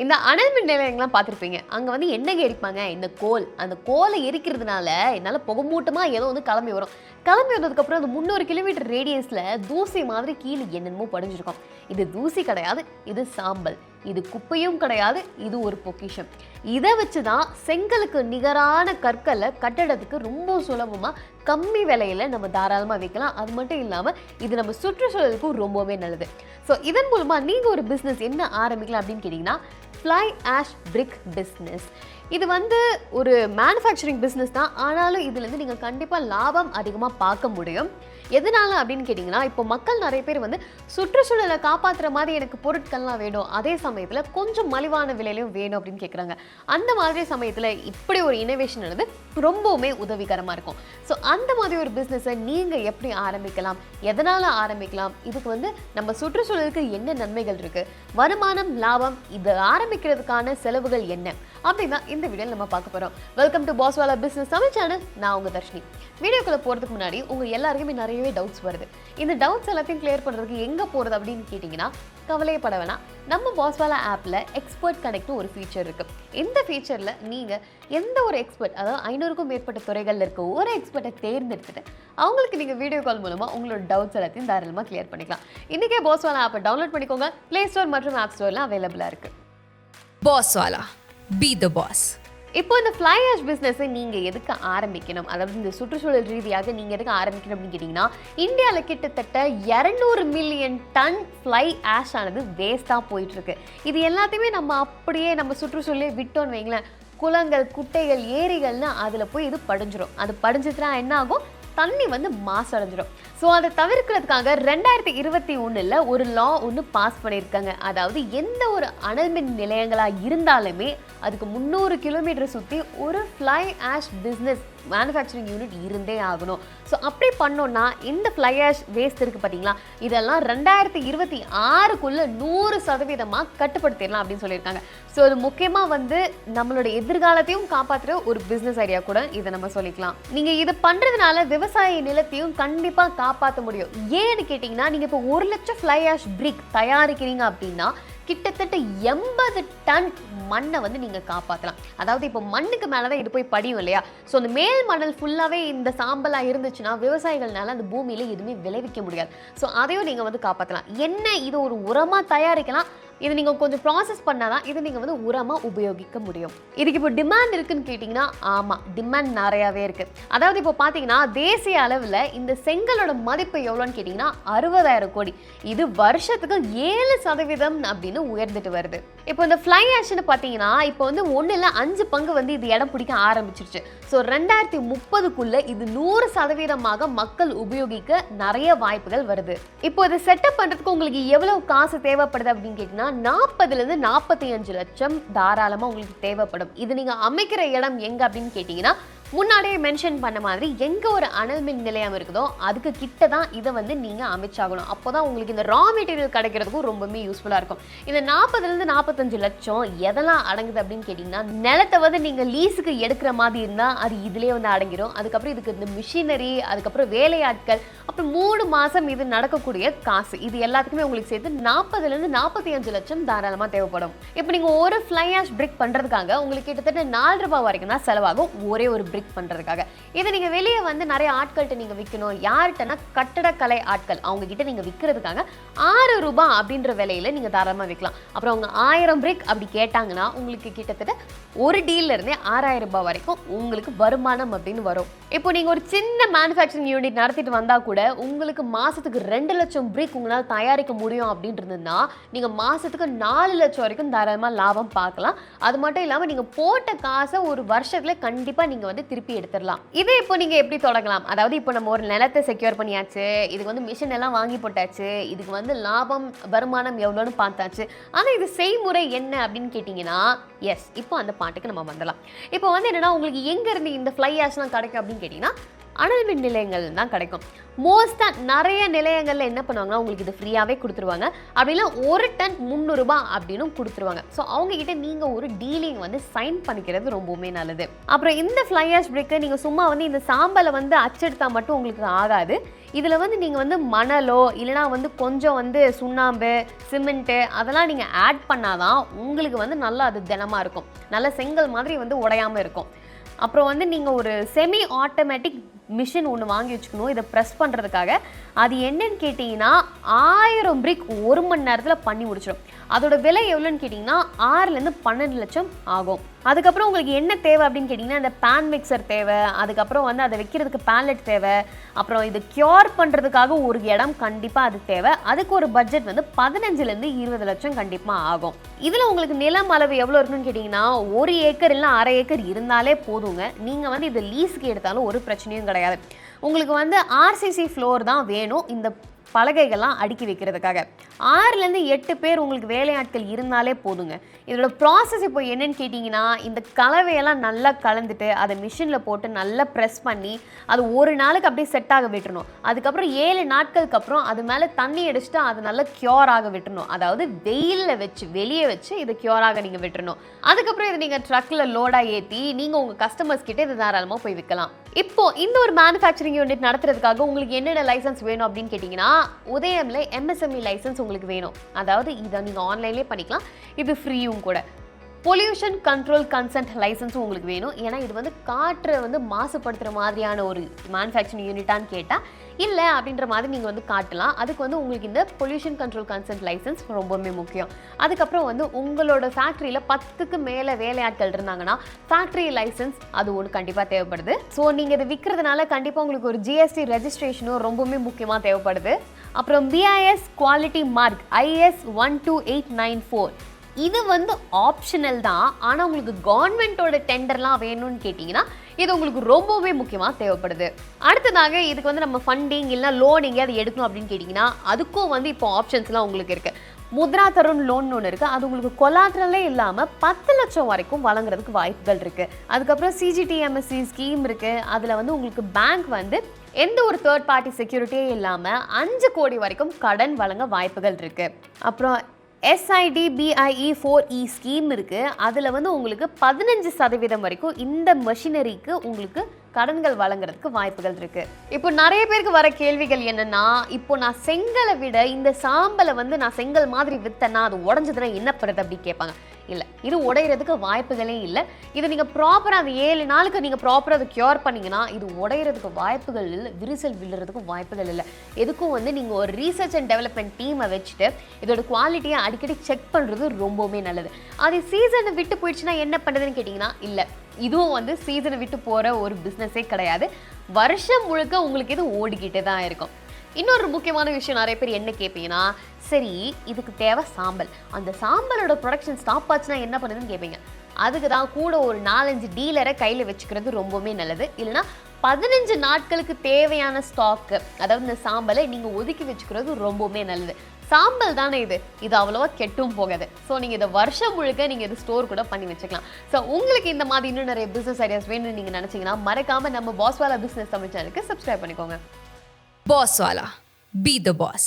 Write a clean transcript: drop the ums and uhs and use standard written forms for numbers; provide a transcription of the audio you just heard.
இந்த அனல் மின் நிலையங்கள்லாம் பார்த்துருப்பீங்க. அங்கே வந்து எண்ணெய் எரிப்பாங்க. இந்த கோல், அந்த கோலை எரிக்கிறதுனால என்னால் புகமூட்டமாக ஏதோ வந்து கிளம்பி வரும். கிளம்பி வந்ததுக்கப்புறம் அந்த 300 கிலோமீட்டர் ரேடியஸில் தூசி மாதிரி கீழே என்னென்னமோ படிஞ்சிருக்கும். இது தூசி கிடையாது, இது சாம்பல். இது குப்பையும் கிடையாது, இது ஒரு பொக்கிஷம். இதை வச்சு தான் செங்கலுக்கு நிகரான கற்களை கட்டடத்துக்கு ரொம்ப சுலபமாக கம்மி விலையில் நம்ம தாராளமாக வைக்கலாம். அது மட்டும் இல்லாமல் இது நம்ம சுற்றுச்சூழலுக்கும் ரொம்பவே நல்லது. ஸோ இதன் மூலமாக நீங்கள் ஒரு பிஸ்னஸ் என்ன ஆரம்பிக்கலாம் அப்படின்னு கேட்டிங்கன்னா, ஃப்ளை ஆஷ் பிரிக் பிஸ்னஸ். இது வந்து ஒரு மேனுஃபேக்சரிங் பிஸ்னஸ் தான். ஆனாலும் இதுலேருந்து நீங்கள் கண்டிப்பாக லாபம் அதிகமாக பார்க்க முடியும். எதனால அப்படின்னு கேட்டிங்கன்னா, இப்போ மக்கள் நிறைய பேர் வந்து சுற்றுச்சூழலை காப்பாற்றுற மாதிரி எனக்கு பொருட்கள்லாம் வேணும், அதே சமயத்தில் கொஞ்சம் மலிவான விலையிலையும் வேணும் அப்படின்னு கேட்குறாங்க. அந்த மாதிரி சமயத்தில் இப்படி ஒரு இனோவேஷன் வந்து ரொம்பவுமே உதவிகரமாக இருக்கும். ஸோ அந்த மாதிரி ஒரு பிஸ்னஸை நீங்கள் எப்படி ஆரம்பிக்கலாம், எதனால் ஆரம்பிக்கலாம், இதுக்கு வந்து நம்ம சுற்றுச்சூழலுக்கு என்ன நன்மைகள் இருக்குது, வருமானம், லாபம், இது ஆரம்பிக்கிறதுக்கான செலவுகள் என்ன அப்படின்னா இந்த வீடியோவில் நம்ம பார்க்க போகிறோம். Welcome to Paswala business Tamil channel. நான் உங்கள் தர்ஷினி. வீடியோக்குள்ளே போகிறதுக்கு முன்னாடி உங்கள் எல்லாருக்குமே நிறையவே டவுட்ஸ் வருது. இந்த டவுட்ஸ் எல்லாத்தையும் கிளியர் பண்ணுறதுக்கு எங்கே போகிறது அப்படின்னு கேட்டிங்கன்னா, கவலையப்பட வேணாம். நம்ம பாஸ்வாலா ஆப்பில் எக்ஸ்பர்ட் கனெக்ட்னு ஒரு ஃபீச்சர் இருக்குது. இந்த ஃபீச்சரில் நீங்கள் எந்த ஒரு எக்ஸ்பர்ட், அதாவது 500க்கும் மேற்பட்ட துறைகளில் இருக்க ஒரு எக்ஸ்பர்ட்டை தேர்ந்தெடுத்துட்டு அவங்களுக்கு நீங்கள் வீடியோ கால் மூலமாக உங்களோட டவுட்ஸ் எல்லாத்தையும் தாராளமாக கிளியர் பண்ணிக்கலாம். இன்றைக்கே பாஸ்வாலா ஆப்பை டவுன்லோட் பண்ணிக்கோங்க. ப்ளே ஸ்டோர் மற்றும் ஆப் ஸ்டோர்லாம் அவைலபிளாக இருக்குது. பாஸ்வாலா, பி த பாஸ். இப்போ இந்த ஃப்ளை ஆஷ் பிஸ்னஸை நீங்கள் எதுக்கு ஆரம்பிக்கணும், அதாவது இந்த சுற்றுச்சூழல் ரீதியாக நீங்கள் எதுக்கு ஆரம்பிக்கணும் அப்படின்னு கேட்டிங்கன்னா, இந்தியாவில் கிட்டத்தட்ட 200 மில்லியன் டன் ஃப்ளை ஆஷ் ஆனது வேஸ்ட்டாக போயிட்டுருக்கு. இது எல்லாத்தையுமே நம்ம அப்படியே நம்ம சுற்றுச்சூழலே விட்டோன்னு வைங்களேன், குளங்கள், குட்டைகள், ஏரிகள்னு அதில் போய் இது படிஞ்சிடும். அது படிஞ்சதுனா என்ன ஆகும், தண்ணி வந்து மாசடைஞ்சிடும். ஸோ அதை தவிர்க்கிறதுக்காக 2021 ஒரு லா ஒன்று பாஸ் பண்ணியிருக்காங்க. அதாவது எந்த ஒரு அனல் மின் நிலையங்களாக இருந்தாலுமே அதுக்கு 300 கிலோமீட்டர் சுற்றி ஒரு fly ash business manufacturing unit இருந்தே ஆகணும். ஸோ அப்படி பண்ணோன்னா இந்த ஃப்ளை ஆஷ் வேஸ்ட் இருக்குது பார்த்தீங்களா, இதெல்லாம் 2026க்குள்ளே 100% கட்டுப்படுத்திடலாம் அப்படின்னு சொல்லியிருக்காங்க. ஸோ அது முக்கியமாக வந்து நம்மளோட எதிர்காலத்தையும் காப்பாற்றுற ஒரு பிஸ்னஸ் ஐடியா கூட இதை நம்ம சொல்லிக்கலாம். நீங்கள் இதை பண்ணுறதுனால விவசாய நிலத்தையும் கண்டிப்பாக காப்பாற்ற முடியும். ஏன்னு கேட்டிங்கன்னா, நீங்கள் இப்போ 1 லட்சம் ஃப்ளை ஆஷ் பிரிக் தயாரிக்கிறீங்க அப்படின்னா கிட்டத்தட்ட 80 டன் மண்ணை வந்து நீங்கள் காப்பாற்றலாம். அதாவது இப்போ மண்ணுக்கு மேலே தான் இது போய் படியும் இல்லையா, ஸோ அந்த மேல் மணல் ஃபுல்லாகவே இந்த சாம்பலாக இருந்துச்சுன்னா விவசாயிகள்னால அந்த பூமியில் எதுவுமே விளைவிக்க முடியாது. ஸோ அதையும் நீங்கள் வந்து காப்பாற்றலாம். என்ன, இது ஒரு உரமாக தயாரிக்கலாம். இது நீங்கள் கொஞ்சம் ப்ராசஸ் பண்ணால் தான் இது நீங்கள் வந்து உரமாக உபயோகிக்க முடியும். இதுக்கு இப்போ டிமாண்ட் இருக்குன்னு கேட்டிங்கன்னா, ஆமாம், டிமாண்ட் நிறையாவே இருக்குது. அதாவது இப்போ பார்த்தீங்கன்னா தேசிய அளவில் இந்த செங்கலோட மதிப்பு எவ்வளோன்னு கேட்டிங்கன்னா 60,000 கோடி. இது வருஷத்துக்கு 7% அப்படின்னு உயர்ந்துட்டு வருது. இப்போ இந்த ஃப்ளை ஆஷ்னு பார்த்தீங்கன்னா இப்போ வந்து 1/5 5 பங்கு வந்து இது இடம் பிடிக்க ஆரம்பிச்சிருச்சு. ஸோ 2030க்குள்ளே இது 100% மக்கள் உபயோகிக்க நிறைய வாய்ப்புகள் வருது. இப்போ இதை செட்டப் பண்ணுறதுக்கு உங்களுக்கு எவ்வளவு காசு தேவைப்படுது அப்படின்னு கேட்டிங்கன்னா 40 to 45 லட்சம் தாராளமாக உங்களுக்கு தேவைப்படும். இது நீங்கள் அமைக்கிற இடம் எங்கே அப்படின்னு கேட்டிங்கன்னா, முன்னாடியே மென்ஷன் பண்ண மாதிரி எங்கே ஒரு அனல் மின் நிலையம் இருக்குதோ அதுக்கு கிட்ட தான் இதை வந்து நீங்கள் அமைச்சாகணும். அப்போ தான் உங்களுக்கு இந்த ரா மெட்டீரியல் கிடைக்கிறதுக்கும் ரொம்பவே யூஸ்ஃபுல்லாக இருக்கும். இந்த 40 to 45 லட்சம் எதெல்லாம் அடங்குது அப்படின்னு கேட்டிங்கன்னா, நிலத்தை வந்து நீங்கள் லீஸுக்கு எடுக்கிற மாதிரி இருந்தால் அது இதிலே வந்து அடங்கிடும். அதுக்கப்புறம் இதுக்கு இந்த மிஷினரி, அதுக்கப்புறம் வேலையாட்கள், அப்புறம் 3 மாதம் இது நடக்கக்கூடிய காசு, இது எல்லாத்துக்குமே உங்களுக்கு சேர்த்து 40 to 45 லட்சம் தாராளமாக தேவைப்படும். இப்போ நீங்கள் ஒரு ஃப்ளை ஆஷ் பிரிக் பண்ணுறதுக்காக உங்களுக்கு கிட்டத்தட்ட 4 ரூபாய் வரைக்கும் தான் செலவாகும் ஒரே ஒரு பிரிக் பண்றதுக்காக. இதை நீங்க வெளியே வந்து நிறைய ஆட்கள்கிட்ட நீங்க விற்கணும். யார்கிட்டனா கட்டடக்கலை ஆட்கள், அவங்க கிட்ட நீங்க விற்கிறதுக்காக 6 ரூபாய் அப்படின்ற விலையில நீங்க தாராளமா விற்கலாம். அப்புறம் அவங்க 1000 பிரிக் அப்படி கேட்டாங்கன்னா உங்களுக்கு கிட்டத்தட்ட ஒரு டீல்ல இருந்தே 6000 ரூபாய் வரைக்கும் உங்களுக்கு வருமானம் அப்படின்னு வரும். இப்போ நீங்க ஒரு சின்ன மேனுஃபேக்சரிங் யூனிட் நடத்திட்டு வந்தா கூட உங்களுக்கு மாசத்துக்கு 2 லட்சம் பிரிக் உங்களால் தயாரிக்க முடியும் அப்படின்றதுன்னா நீங்க மாசத்துக்கு 4 லட்சம் வரைக்கும் தாராளமா லாபம் பார்க்கலாம். அது மட்டும் இல்லாம நீங்க போட்ட காசை ஒரு வருஷத்துல கண்டிப்பா நீங்க வந்து திருப்பி எடுத்துடலாம். இதை இப்போ நீங்க எப்படி தொடங்கலாம், அதாவது இப்போ நம்ம ஒரு நிலத்தை செக்யூர் பண்ணியாச்சு, இதுக்கு வந்து மிஷின் எல்லாம் வாங்கி போட்டாச்சு, இதுக்கு வந்து லாபம் வருமானம் எவ்வளோன்னு பார்த்தாச்சு. ஆனால் இது செய்முறை என்ன அப்படின்னு கேட்டிங்கன்னா, எஸ், இப்போ அந்த பாட்டுக்கு நம்ம வந்துடலாம். இப்போ வந்து என்னன்னா, உங்களுக்கு எங்கேருந்து இந்த ஃப்ளை ஆஷ்லாம் கிடைக்கும் அப்படின்னு கேட்டிங்கன்னா, அனல் மின் நிலையங்கள் தான் கிடைக்கும். மோஸ்ட்டாக நிறைய நிலையங்களில் என்ன பண்ணுவாங்கன்னா உங்களுக்கு இது ஃப்ரீயாகவே கொடுத்துருவாங்க. அப்படின்னா 1 டன் 300 ரூபாய் அப்படின்னு கொடுத்துருவாங்க. ஸோ அவங்ககிட்ட நீங்கள் ஒரு டீலிங் வந்து சைன் பண்ணிக்கிறது ரொம்பவுமே நல்லது. அப்புறம் இந்த ஃப்ளை ஆஷ் பிரிக்கை நீங்கள் சும்மா வந்து இந்த சாம்பலை வந்து அச்செடுத்தால் மட்டும் உங்களுக்கு ஆகாது. இதில் வந்து நீங்கள் வந்து மணலோ இல்லைனா வந்து கொஞ்சம் வந்து சுண்ணாம்பு, சிமெண்ட்டு அதெல்லாம் நீங்கள் ஆட் பண்ணாதான் உங்களுக்கு வந்து நல்லா அது தினமாக இருக்கும். நல்ல செங்கல் மாதிரி வந்து உடையாமல் இருக்கும். அப்புறம் வந்து நீங்கள் ஒரு செமி ஆட்டோமேட்டிக் மிஷின் ஒன்று வாங்கி வச்சுக்கணும் இதை ப்ரெஸ் பண்ணுறதுக்காக. அது என்னன்னு கேட்டிங்கன்னா 1000 பிரிக் 1 மணி நேரத்தில் பண்ணி முடிச்சிடும். அதோட விலை எவ்வளோன்னு கேட்டிங்கன்னா 6லேருந்து 12 லட்சம் ஆகும். அதுக்கப்புறம் உங்களுக்கு என்ன தேவை அப்படின்னு கேட்டிங்கன்னா இந்த பேன் மிக்சர் தேவை, அதுக்கப்புறம் வந்து அதை வைக்கிறதுக்கு பேலட் தேவை, அப்புறம் இது க்யூர் பண்ணுறதுக்காக ஒரு இடம் கண்டிப்பாக அது தேவை. அதுக்கு ஒரு பட்ஜெட் வந்து 15லேருந்து 20 லட்சம் கண்டிப்பாக ஆகும். இதில் உங்களுக்கு நிலம் அளவு எவ்வளோ இருக்குன்னு கேட்டிங்கன்னா 1 ஏக்கர் இல்லை 1/2 ஏக்கர் இருந்தாலே போதுங்க. நீங்கள் வந்து இதை லீஸுக்கு எடுத்தாலும் ஒரு பிரச்சனையும் கிடையாது. உங்களுக்கு வந்து ஆர்சிசி ஃப்ளோர் தான் வேணும் இந்த பலகைகள்லாம் அடுக்கி வைக்கிறதுக்காக. 6லேருந்து 8 பேர் உங்களுக்கு வேலையாட்கள் இருந்தாலே போதுங்க. இதோட ப்ராசஸ் இப்போ என்னன்னு கேட்டிங்கன்னா இந்த கலவையெல்லாம் நல்லா கலந்துட்டு அதை மிஷினில் போட்டு நல்லா ப்ரெஸ் பண்ணி அது ஒரு நாளுக்கு அப்படியே செட் ஆக விட்டுறணும். அதுக்கப்புறம் 7 நாட்களுக்கு அப்புறம் அது மேலே தண்ணி அடிச்சுட்டு அது நல்லா க்யூர் ஆக விட்டுறணும். அதாவது வெயிலில் வச்சு வெளியே வச்சு இதை க்யூராக நீங்கள் விட்டுறணும். அதுக்கப்புறம் இதை நீங்கள் ட்ரக்கில் லோடாக ஏற்றி நீங்கள் உங்கள் கஸ்டமர்ஸ் கிட்டே இதை தாராளமாக போய் விற்கலாம். இப்போ இந்த ஒரு மேனுஃபேக்சரிங் யூனிட் நடத்துறதுக்காக உங்களுக்கு என்னென்ன லைசன்ஸ் வேணும் அப்படின்னு கேட்டிங்கன்னா உதயம்ல MSME லைசன்ஸ் உங்களுக்கு வேணும். அதாவது இதை நீங்கள் ஆன்லைன்லேயே பண்ணிக்கலாம், இது ஃப்ரீயும் கூட. பொல்யூஷன் கண்ட்ரோல் கன்சென்ட் லைசன்ஸும் உங்களுக்கு வேணும். ஏன்னா இது வந்து காற்றை வந்து மாசுபடுத்துகிற மாதிரியான ஒரு மேனுஃபேக்சரிங் யூனிட்டான்னு கேட்டால் இல்லை அப்படின்ற மாதிரி நீங்கள் வந்து காட்டலாம். அதுக்கு வந்து உங்களுக்கு இந்த பொல்யூஷன் கண்ட்ரோல் கன்சென்ட் லைசன்ஸ் ரொம்பவுமே முக்கியம். அதுக்கப்புறம் வந்து உங்களோட ஃபேக்ட்ரியில் 10க்கு மேலே வேலையாட்கள் இருந்தாங்கன்னா ஃபேக்ட்ரி லைசன்ஸ் அது ஒன்று கண்டிப்பாக தேவைப்படுது. ஸோ நீங்கள் இதை விற்கிறதுனால கண்டிப்பாக உங்களுக்கு ஒரு GST ரெஜிஸ்ட்ரேஷனும் ரொம்பவுமே முக்கியமாக தேவைப்படுது. அப்புறம் BIS குவாலிட்டி மார்க் IS 12894 இது வந்து ஆப்ஷனல் தான். ஆனால் உங்களுக்கு கவர்மெண்ட்டோட டெண்டர்லாம் வேணும்னு கேட்டிங்கன்னா இது உங்களுக்கு ரொம்பவே முக்கியமாக தேவைப்படுது. அடுத்ததாக இதுக்கு வந்து நம்ம ஃபண்டிங் இல்லை லோன் எங்கேயாவது எடுக்கணும் அப்படின்னு கேட்டிங்கன்னா அதுக்கும் வந்து இப்போ ஆப்ஷன்ஸ்லாம் உங்களுக்கு இருக்குது. முத்ரா தருண் லோன் ஒன்று இருக்குது. அது உங்களுக்கு கொலாட்ரலே இல்லாமல் 10 லட்சம் வரைக்கும் வழங்குறதுக்கு வாய்ப்புகள் இருக்குது. அதுக்கப்புறம் CGTMSE ஸ்கீம் இருக்குது. அதில் வந்து உங்களுக்கு பேங்க் வந்து எந்த ஒரு தேர்ட் பார்ட்டி செக்யூரிட்டியே இல்லாமல் 5 கோடி வரைக்கும் கடன் வழங்க வாய்ப்புகள் இருக்குது. அப்புறம் SIDBIE 4E ஸ்கீம் இருக்குது. அதில் வந்து உங்களுக்கு 15% வரைக்கும் இந்த மெஷினரிக்கு உங்களுக்கு கடன்கள் வழங்குறதுக்கு வாய்ப்புகள் இருக்குது. இப்போ நிறைய பேருக்கு வர கேள்விகள் என்னென்னா, இப்போ நான் செங்கலை விட இந்த சாம்பலை வந்து நான் செங்கல் மாதிரி விற்றேன்னா அது உடஞ்சதுன்னா என்ன பண்ணுறது அப்படி கேட்பாங்க. இல்லை, இது உடையிறதுக்கு வாய்ப்புகளே இல்லை. இது நீங்கள் ப்ராப்பராக அது 7 நாளுக்கு நீங்கள் ப்ராப்பராக அதை க்யூர் பண்ணிங்கன்னா இது உடையிறதுக்கு வாய்ப்புகள் இல்லை, விரிசல் விழுறதுக்கும் வாய்ப்புகள் இல்லை. எதுக்கும் வந்து நீங்கள் ஒரு ரீசர்ச் அண்ட் டெவலப்மெண்ட் டீமை வச்சுட்டு இதோட குவாலிட்டியை அடிக்கடி செக் பண்ணுறது ரொம்பவுமே நல்லது. அது சீசனை விட்டு போயிடுச்சுன்னா என்ன பண்ணுறதுன்னு கேட்டிங்கன்னா இல்லை, இதுவும் வந்து சீசனை விட்டு போகிற ஒரு பிஸ்னஸே கிடையாது. வருஷம் முழுக்க உங்களுக்கு இது ஓடிக்கிட்டே தான் இருக்கும். இன்னொரு முக்கியமான விஷயம் நிறைய பேர் என்ன கேட்பீங்கன்னா, சரி இதுக்கு தேவை சாம்பல், அந்த சாம்பலோட ப்ரொடக்ஷன் ஸ்டாப் ஆச்சுன்னா என்ன பண்ணுதுன்னு கேட்பீங்க. அதுக்கு தான் கூட ஒரு 4-5 டீலரை கையில் வச்சுக்கிறது ரொம்பவுமே நல்லது. இல்லைனா 15 நாட்களுக்கு தேவையான ஸ்டாக்கு, அதாவது இந்த சாம்பலை நீங்கள் ஒதுக்கி வச்சுக்கிறது ரொம்பவுமே நல்லது. சாம்பல் தானே இது அவ்வளோவா கெட்டும் போகாது. ஸோ நீங்கள் இதை வருஷம் முழுக்க நீங்கள் இது ஸ்டோர் கூட பண்ணி வச்சுக்கலாம். ஸோ உங்களுக்கு இந்த மாதிரி இன்னும் நிறைய பிஸ்னஸ் ஐடியாஸ் வேணும்னு நீங்கள் நினச்சிங்கன்னா மறக்காமல் நம்ம பாஸ்வாலா பிஸ்னஸ் தமிழ் சேனலுக்கு சப்ஸ்கிரைப் பண்ணிக்கோங்க. Bosswala. Be the boss.